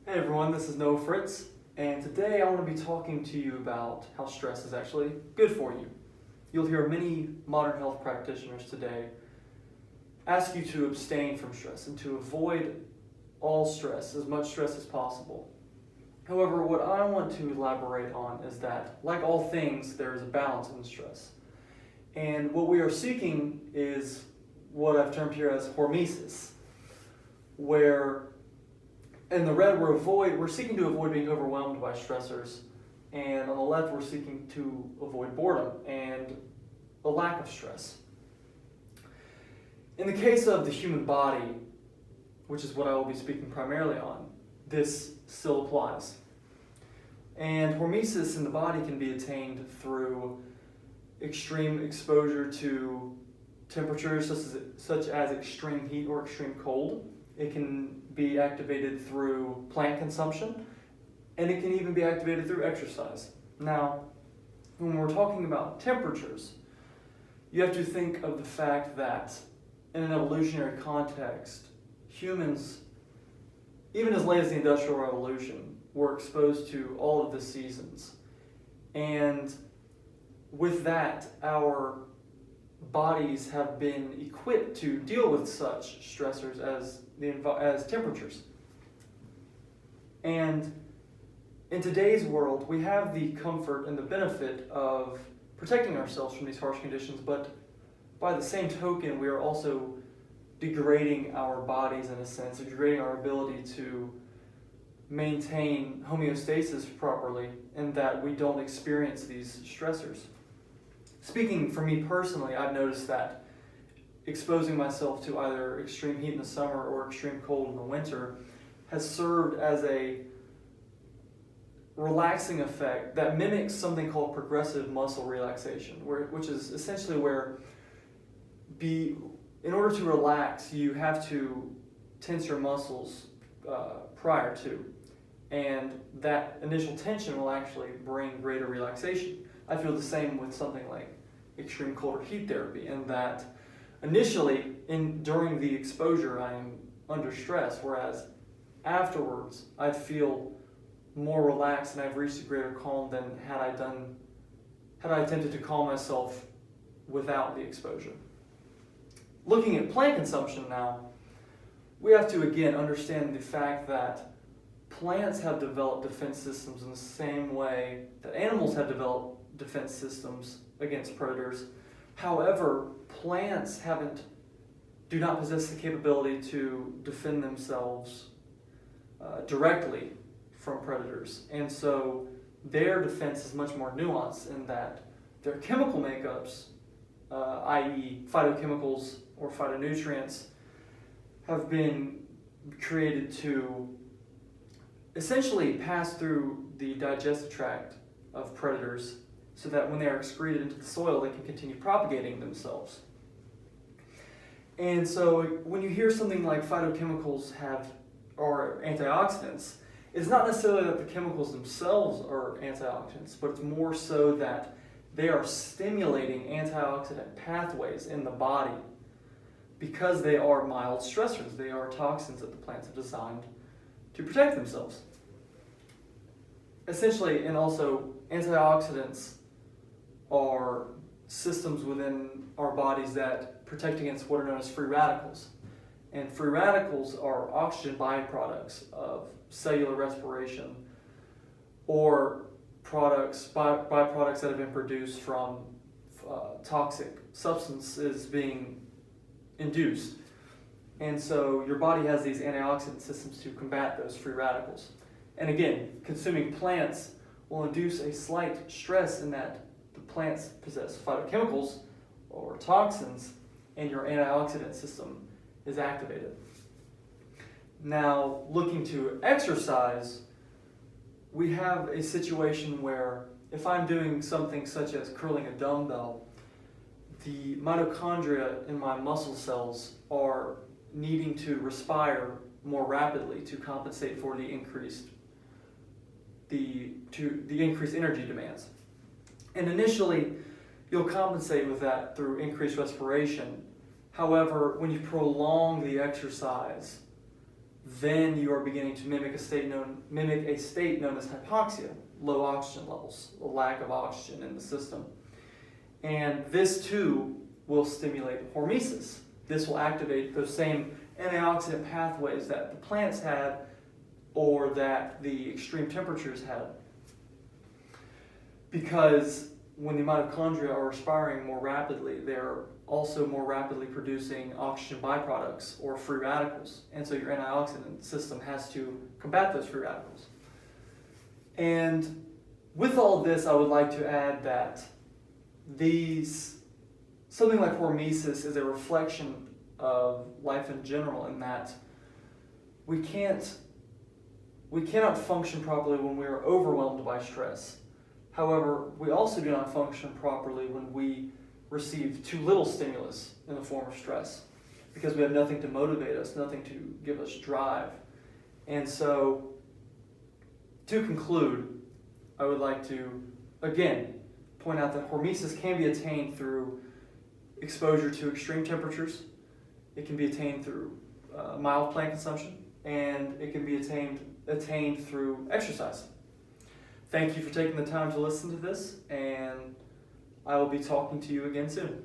Hey everyone, this is Noah Fritz, and today I want to be talking to you about how stress is actually good for you. You'll hear many modern health practitioners today ask you to abstain from stress and to avoid all stress, as much stress as possible. However, what I want to elaborate on is that, like all things, there is a balance in stress. And what we are seeking is what I've termed here as hormesis, where in the red, we're seeking to avoid being overwhelmed by stressors, and on the left, we're seeking to avoid boredom and a lack of stress. In the case of the human body, which is what I will be speaking primarily on, this still applies. And hormesis in the body can be attained through extreme exposure to temperatures such as extreme heat or extreme cold. It can be activated through plant consumption, and it can even be activated through exercise. Now, when we're talking about temperatures, you have to think of the fact that in an evolutionary context, humans, even as late as the Industrial Revolution, were exposed to all of the seasons. And with that, our bodies have been equipped to deal with such stressors as temperatures. And in today's world, we have the comfort and the benefit of protecting ourselves from these harsh conditions, but by the same token, we are also degrading our bodies in a sense, degrading our ability to maintain homeostasis properly, and that we don't experience these stressors. Speaking for me personally, I've noticed that exposing myself to either extreme heat in the summer or extreme cold in the winter has served as a relaxing effect that mimics something called progressive muscle relaxation, which is essentially where in order to relax, you have to tense your muscles prior to, and that initial tension will actually bring greater relaxation. I feel the same with something like extreme cold or heat therapy, in that initially, during the exposure, I am under stress, whereas afterwards, I feel more relaxed and I've reached a greater calm than had I attempted to calm myself without the exposure. Looking at plant consumption now, we have to again understand the fact that plants have developed defense systems in the same way that animals have developed defense systems against predators. However, plants do not possess the capability to defend themselves directly from predators. And so their defense is much more nuanced in that their chemical makeups, i.e. phytochemicals or phytonutrients, have been created to essentially pass through the digestive tract of predators so that when they are excreted into the soil, they can continue propagating themselves. And so when you hear something like phytochemicals are antioxidants, it's not necessarily that the chemicals themselves are antioxidants, but it's more so that they are stimulating antioxidant pathways in the body because they are mild stressors. They are toxins that the plants have designed to protect themselves. Essentially, and also antioxidants are systems within our bodies that protect against what are known as free radicals. And free radicals are oxygen byproducts of cellular respiration or byproducts that have been produced from toxic substances being induced. And so your body has these antioxidant systems to combat those free radicals. And again, consuming plants will induce a slight stress in that the plants possess phytochemicals or toxins, and your antioxidant system is activated. Now, looking to exercise, we have a situation where if I'm doing something such as curling a dumbbell, the mitochondria in my muscle cells are needing to respire more rapidly to compensate for the increased energy demands. And initially, you'll compensate with that through increased respiration. However, when you prolong the exercise, then you are beginning to mimic a state known as hypoxia, low oxygen levels, a lack of oxygen in the system. And this too will stimulate hormesis. This will activate those same antioxidant pathways that the plants had or that the extreme temperatures had. Because when the mitochondria are respiring more rapidly, they're also more rapidly producing oxygen byproducts or free radicals. And so your antioxidant system has to combat those free radicals. And with all of this, I would like to add that something like hormesis is a reflection of life in general, in that we cannot function properly when we are overwhelmed by stress. However, we also do not function properly when we receive too little stimulus in the form of stress, because we have nothing to motivate us, nothing to give us drive. And so, to conclude, I would like to, again, point out that hormesis can be attained through exposure to extreme temperatures. It can be attained through mild plant consumption, and it can be attained through exercise. Thank you for taking the time to listen to this, and I will be talking to you again soon.